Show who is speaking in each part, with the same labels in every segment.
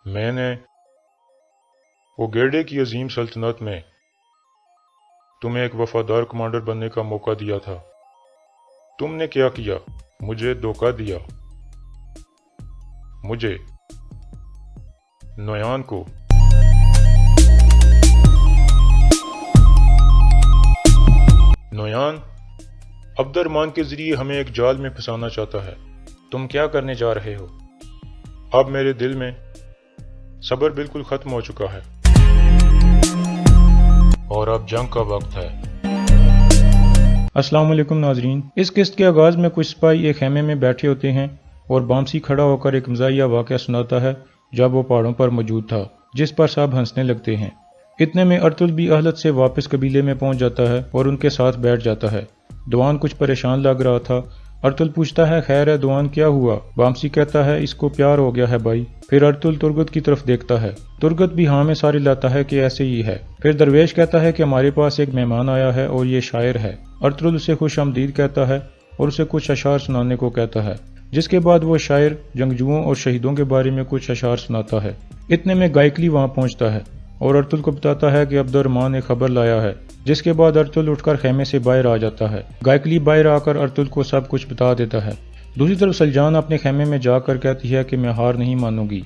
Speaker 1: मैंने ओगेडे की अजीम सल्तनत में तुम्हें एक वफादार कमांडर बनने का मौका दिया था। तुमने क्या किया? मुझे धोखा दिया। मुझे, नोयान को। नोयान अब्दुर्रहमान के जरिए हमें एक जाल में फंसाना चाहता है। तुम क्या करने जा रहे हो? अब मेरे दिल में सब्र बिल्कुल खत्म हो चुका है और अब जंग का वक्त है।
Speaker 2: अस्सलाम वालेकुम नाजरीन, इस किस्त के आगाज़ में कुछ सिपाही एक खेमे में बैठे होते हैं और बामसी खड़ा होकर एक मज़ाहिया वाक़या सुनाता है जब वो पहाड़ों पर मौजूद था, जिस पर सब हंसने लगते हैं। इतने में अर्तुल भी अहलत से वापस कबीले में पहुंच जाता है और उनके साथ बैठ जाता है। दुआन कुछ परेशान लग रहा था। अर्तुल पूछता है, खैर है दुआन, क्या हुआ? बामसी कहता है, इसको प्यार हो गया है भाई। फिर अर्तुल तुर्गत की तरफ देखता है। तुर्गत भी हाँ में सारी लाता है कि ऐसे ही है। फिर दरवेश कहता है कि हमारे पास एक मेहमान आया है और ये शायर है। अर्तुल उसे खुश आमदीद कहता है और उसे कुछ अशार सुनाने को कहता है, जिसके बाद वो शायर जंगजुओं और शहीदों के बारे में कुछ अशार सुनाता है। इतने में गायकली वहां पहुंचता है और अर्तुल को बताता है कि अब्दुर्रहमान ने खबर लाया है, जिसके बाद अर्तुल उठकर खेमे से बाहर आ जाता है। गायकली बाहर आकर अर्तुल को सब कुछ बता देता है। दूसरी तरफ सलजान अपने खेमे में जाकर कहती है कि मैं हार नहीं मानूंगी।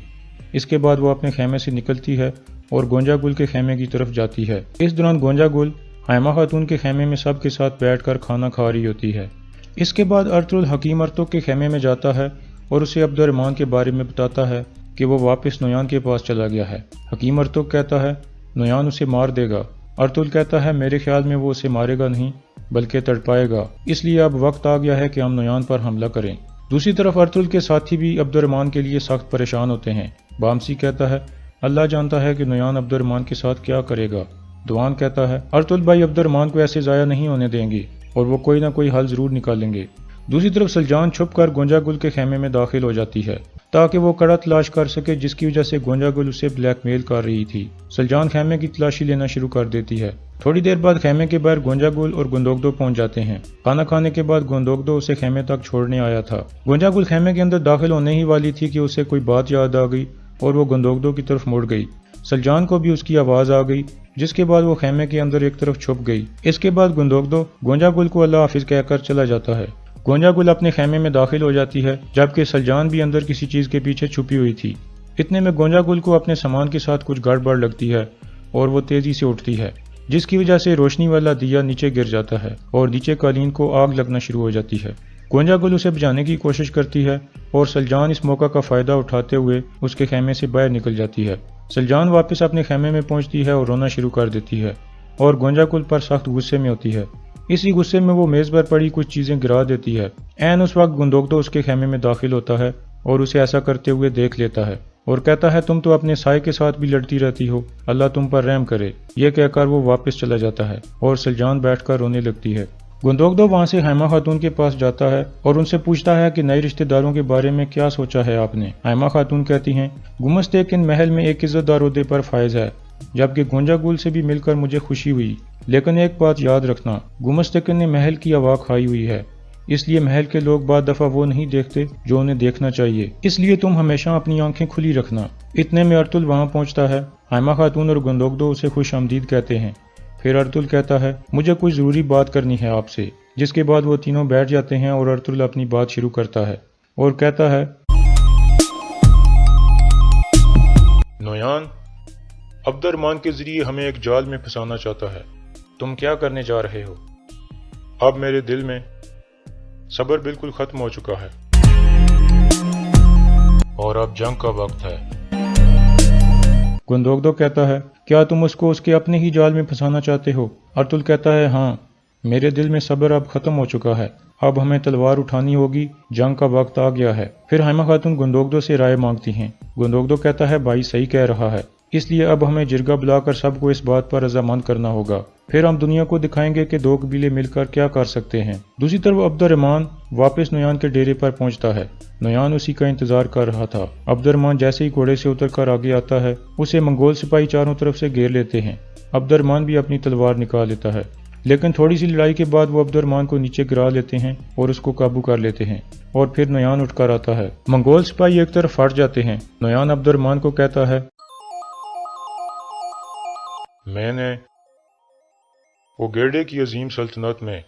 Speaker 2: इसके बाद वो अपने खेमे से निकलती है और गोंजा गुल के खेमे की तरफ जाती है। इस दौरान गोंजा गुल हायमा खातून के खेमे में सब के साथ बैठकर खाना खा रही होती है। इसके बाद अर्तुल हकीम अर्तुक के खेमे में जाता है और उसे अब्दुर्रहमान के बारे में बताता है कि वो वापस नोयान के पास चला गया है। हकीम अर्तुक कहता है, नोयान उसे मार देगा। अर्तुल कहता है, मेरे ख्याल में वो उसे मारेगा नहीं बल्कि तड़पाएगा, इसलिए अब वक्त आ गया है कि हम नोयान पर हमला करें। दूसरी तरफ अर्तुल के साथी भी अब्दुर्रहमान के लिए सख्त परेशान होते हैं। बामसी कहता है, अल्लाह जानता है कि नोयान अब्दुर्रहमान के साथ क्या करेगा। दुआन कहता है, अर्तुल भाई अब्दुर्रहमान को ऐसे ज़ाया नहीं होने देंगे और वो कोई ना कोई हल जरूर निकालेंगे। दूसरी तरफ सलजान छुपकर गोंजा गुल के खेमे में दाखिल हो जाती है ताकि वो कड़ा तलाश कर सके, जिसकी वजह से गोंजा गुल उसे ब्लैकमेल कर रही थी। सलजान खेमे की तलाशी लेना शुरू कर देती है। थोड़ी देर बाद खेमे के बाहर गोंजा गुल और गुंदोगदो पहुंच जाते हैं। खाना खाने के बाद गुंदोगदो उसे खेमे तक छोड़ने आया था। गोंजा गुल खेमे के अंदर दाखिल होने ही वाली थी कि उसे कोई बात याद आ गई और वो गुंदोगदो की तरफ मुड़ गई। सलजान को भी उसकी आवाज आ गई, जिसके बाद वो खेमे के अंदर एक तरफ छुप गई। इसके बाद गुंदोगदो गोंजा गुल को अल्लाह हाफिज कहकर चला जाता है। गोंजा गुल अपने खेमे में दाखिल हो जाती है, जबकि सलजान भी अंदर किसी चीज के पीछे छुपी हुई थी। इतने में गोंजा गुल को अपने सामान के साथ कुछ गड़बड़ लगती है और वो तेजी से उठती है, जिसकी वजह से रोशनी वाला दिया नीचे गिर जाता है और नीचे कालीन को आग लगना शुरू हो जाती है। गोंजा गुल उसे बचाने की कोशिश करती है और सलजान इस मौका का फायदा उठाते हुए उसके खेमे से बाहर निकल जाती है। सलजान वापस अपने खेमे में पहुंचती है और रोना शुरू कर देती है और गोंजा गुल पर सख्त गुस्से में होती है। इसी गुस्से में वो मेज पर पड़ी कुछ चीजें गिरा देती है। ऐन उस वक्त गुंदोगदो उसके खेमे में दाखिल होता है और उसे ऐसा करते हुए देख लेता है और कहता है, तुम तो अपने साए के साथ भी लड़ती रहती हो, अल्लाह तुम पर रहम करे। यह कहकर वो वापस चला जाता है और सलजान बैठकर रोने लगती है। गुंदोगदो वहां से हायमा खातून के पास जाता है और उनसे पूछता है कि नए रिश्तेदारों के बारे में क्या सोचा है आपने। हायमा खातून कहती हैं, गुमस्तेकिन महल में एक इज्जतदार ओहदे पर फायज है, जबकि गोंजा गुल से भी मिलकर मुझे खुशी हुई। लेकिन एक बात याद रखना, गुमस्तेकिन ने महल की हवा खाई हुई है, इसलिए महल के लोग बाद दफा वो नहीं देखते जो उन्हें देखना चाहिए, इसलिए तुम हमेशा अपनी आंखें खुली रखना। इतने में अर्तुल वहां पहुंचता है। हायमा खातून और गुंदोगदो उसे खुश आमदीद कहते हैं। फिर अर्तुल कहता है, मुझे कुछ जरूरी बात करनी है आपसे, जिसके बाद वो तीनों बैठ जाते हैं और अर्तुल अपनी बात शुरू करता है और कहता है,
Speaker 1: नोयान अब्दुर्रहमान के जरिए हमें एक जाल में फंसाना चाहता है। तुम क्या करने जा रहे हो? अब मेरे दिल में सब्र बिल्कुल खत्म हो चुका है और अब जंग का वक्त है।
Speaker 2: गुंदोगदो कहता है, क्या तुम उसको उसके अपने ही जाल में फंसाना चाहते हो? अर्तुल कहता है, हाँ, मेरे दिल में सब्र अब खत्म हो चुका है, अब हमें तलवार उठानी होगी, जंग का वक्त आ गया है। फिर हायमा खातून गुंदोगदो से राय मांगती हैं। गुंदोगदो कहता है, भाई सही कह रहा है, इसलिए अब हमें जिरगा बुलाकर सबको इस बात पर रजामंद करना होगा। फिर हम दुनिया को दिखाएंगे कि दो कबीले मिलकर क्या कर सकते हैं। दूसरी तरफ अब्दुर्रहमान वापस नोयान के डेरे पर पहुंचता है। नोयान उसी का इंतजार कर रहा था। अब्दुर्रहमान जैसे ही घोड़े से उतरकर आगे आता है, उसे मंगोल सिपाही चारों तरफ से घेर लेते हैं। अब्दुर्रहमान भी अपनी तलवार निकाल लेता है। لیکن تھوڑی سی لڑائی کے بعد وہ عبد الرحمن کو نیچے گرا لیتے ہیں اور اس کو قابو کر لیتے ہیں اور پھر نویان اٹھ کر آتا ہے۔ منگول سپاہی ایک طرف ہٹ جاتے ہیں۔ نویان عبد الرحمن کو کہتا ہے،
Speaker 1: میں نے اوگیڈے کی عظیم سلطنت میں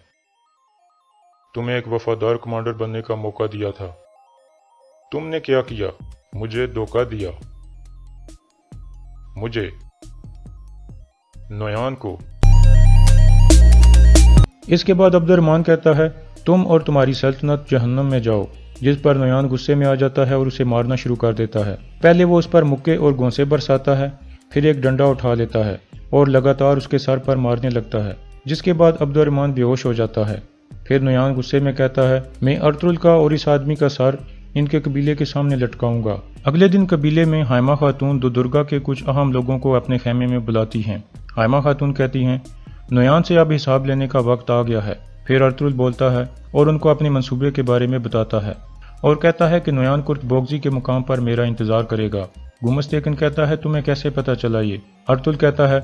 Speaker 1: تمہیں ایک وفادار کمانڈر بننے کا موقع دیا تھا۔ تم نے کیا کیا؟ مجھے دھوکہ دیا، مجھے، نویان کو۔
Speaker 2: اس کے بعد عبد الرحمن کہتا ہے، تم اور تمہاری سلطنت جہنم میں جاؤ، جس پر نویان غصے میں آ جاتا ہے اور اسے مارنا شروع کر دیتا ہے۔ پہلے وہ اس پر مکے اور گونسے برساتا ہے، پھر ایک ڈنڈا اٹھا لیتا ہے اور لگاتار اس کے سر پر مارنے لگتا ہے، جس کے بعد عبد الرحمن بے ہوش ہو جاتا ہے۔ پھر نویان غصے میں کہتا ہے، میں ارطغرل کا اور اس آدمی کا سر ان کے قبیلے کے سامنے لٹکاؤں گا۔ اگلے دن قبیلے میں حائمہ خاتون دودرگا کے کچھ اہم لوگوں کو اپنے خیمے میں بلاتی ہیں۔ حائمہ خاتون کہتی ہیں، نویان سے اب حساب لینے کا وقت آ گیا ہے۔ پھر ارطغرل بولتا ہے اور ان کو اپنے منصوبے کے بارے میں بتاتا ہے اور کہتا ہے کہ نویان کرت بوگزی کے مقام پر میرا انتظار کرے گا۔ گمستیکن کہتا ہے، تمہیں کیسے پتہ چلا یہ؟ ارطغرل کہتا ہے،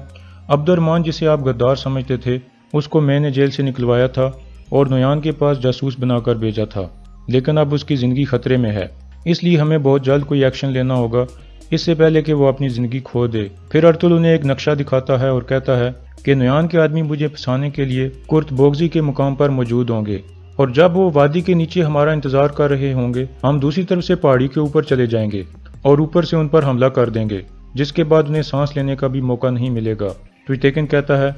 Speaker 2: عبد الرحمن جسے آپ غدار سمجھتے تھے، اس کو میں نے جیل سے نکلوایا تھا اور نویان کے پاس جاسوس بنا کر بھیجا تھا، لیکن اب اس کی زندگی خطرے میں ہے، اس لیے ہمیں بہت جلد کوئی ایکشن لینا ہوگا اس سے پہلے کہ وہ اپنی زندگی کھو دے۔ پھر ارطغرل انہیں ایک نقشہ دکھاتا ہے اور کہتا ہے کہ نویان کے آدمی مجھے پھنسانے کے لیے کرت بوگزی کے مقام پر موجود ہوں گے، اور جب وہ وادی کے نیچے ہمارا انتظار کر رہے ہوں گے، ہم دوسری طرف سے پہاڑی کے اوپر چلے جائیں گے اور اوپر سے ان پر حملہ کر دیں گے، جس کے بعد انہیں سانس لینے کا بھی موقع نہیں ملے گا۔ ٹویٹیکن کہتا ہے،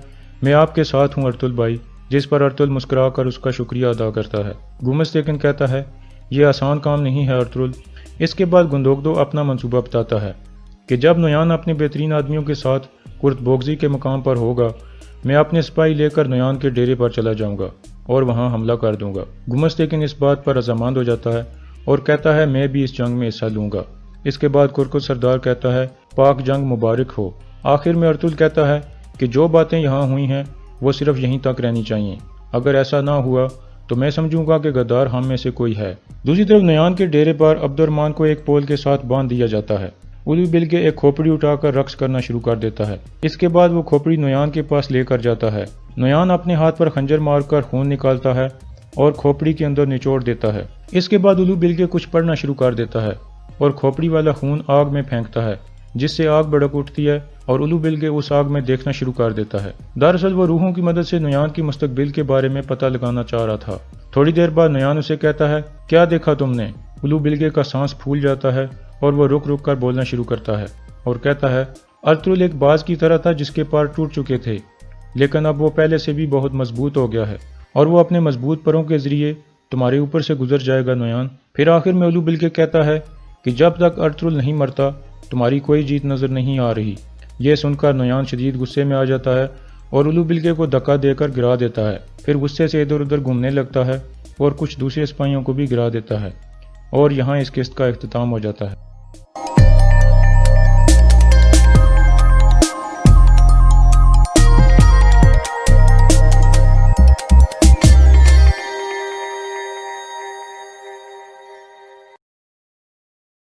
Speaker 2: میں آپ کے ساتھ ہوں ارطغرل بھائی، جس پر ارطغرل مسکرا کر اس کا شکریہ ادا کرتا ہے۔ گمستیکن کہتا ہے، یہ آسان کام نہیں ہے ارطغرل۔ اس کے بعد گندوگدو اپنا منصوبہ بتاتا ہے کہ جب نویان اپنے بہترین آدمیوں کے ساتھ کرت بوگزی کے مقام پر ہوگا، میں اپنے سپاہی لے کر نویان کے ڈیرے پر چلا جاؤں گا اور وہاں حملہ کر دوں گا۔ گمستیکن اس بات پر رضامند ہو جاتا ہے اور کہتا ہے، میں بھی اس جنگ میں حصہ لوں گا۔ اس کے بعد کرکٹ سردار کہتا ہے، پاک جنگ مبارک ہو۔ آخر میں ارطغرل کہتا ہے کہ جو باتیں یہاں ہوئی ہیں وہ صرف یہیں تک رہنی چاہیے، اگر ایسا نہ ہوا تو میں سمجھوں گا کہ غدار ہم میں سے کوئی ہے۔ دوسری طرف نویان کے ڈیرے پر عبد الرحمن کو ایک پول کے ساتھ باندھ دیا جاتا ہے۔ الو بل کے ایک کھوپڑی اٹھا کر رقص کرنا شروع کر دیتا ہے۔ اس کے بعد وہ کھوپڑی نویان کے پاس لے کر جاتا ہے۔ نویان اپنے ہاتھ پر خنجر مار کر خون نکالتا ہے اور کھوپڑی کے اندر نچوڑ دیتا ہے۔ اس کے بعد الو بل کے کچھ پڑھنا شروع کر دیتا ہے اور کھوپڑی والا خون آگ میں پھینکتا ہے، جس سے آگ بھڑک اٹھتی ہے اور الو بل کے اس آگ میں دیکھنا شروع کر دیتا ہے۔ دراصل وہ روحوں کی مدد سے نویان کی مستقبل کے بارے میں پتہ لگانا چاہ رہا تھا۔ تھوڑی دیر بعد نویان اسے کہتا ہے، کیا دیکھا تم نے؟ الو بلگے کا سانس پھول جاتا ہے اور وہ رک رک کر بولنا شروع کرتا ہے اور کہتا ہے، ارطغرل ایک باز کی طرح تھا جس کے پار ٹوٹ چکے تھے، لیکن اب وہ پہلے سے بھی بہت مضبوط ہو گیا ہے اور وہ اپنے مضبوط پروں کے ذریعے تمہارے اوپر سے گزر جائے گا نویان۔ پھر آخر میں الو بلگے کہتا ہے کہ جب تک ارطغرل نہیں مرتا تمہاری کوئی جیت نظر نہیں آ رہی۔ یہ سن کر نویان شدید غصے میں آ جاتا ہے اور الو بلگے کو دھکا دے کر گرا دیتا ہے، پھر غصے سے ادھر ادھر گھومنے لگتا ہے اور کچھ دوسرے سپاہیوں کو بھی گرا دیتا ہے، اور یہاں اس قسط کا اختتام ہو جاتا ہے۔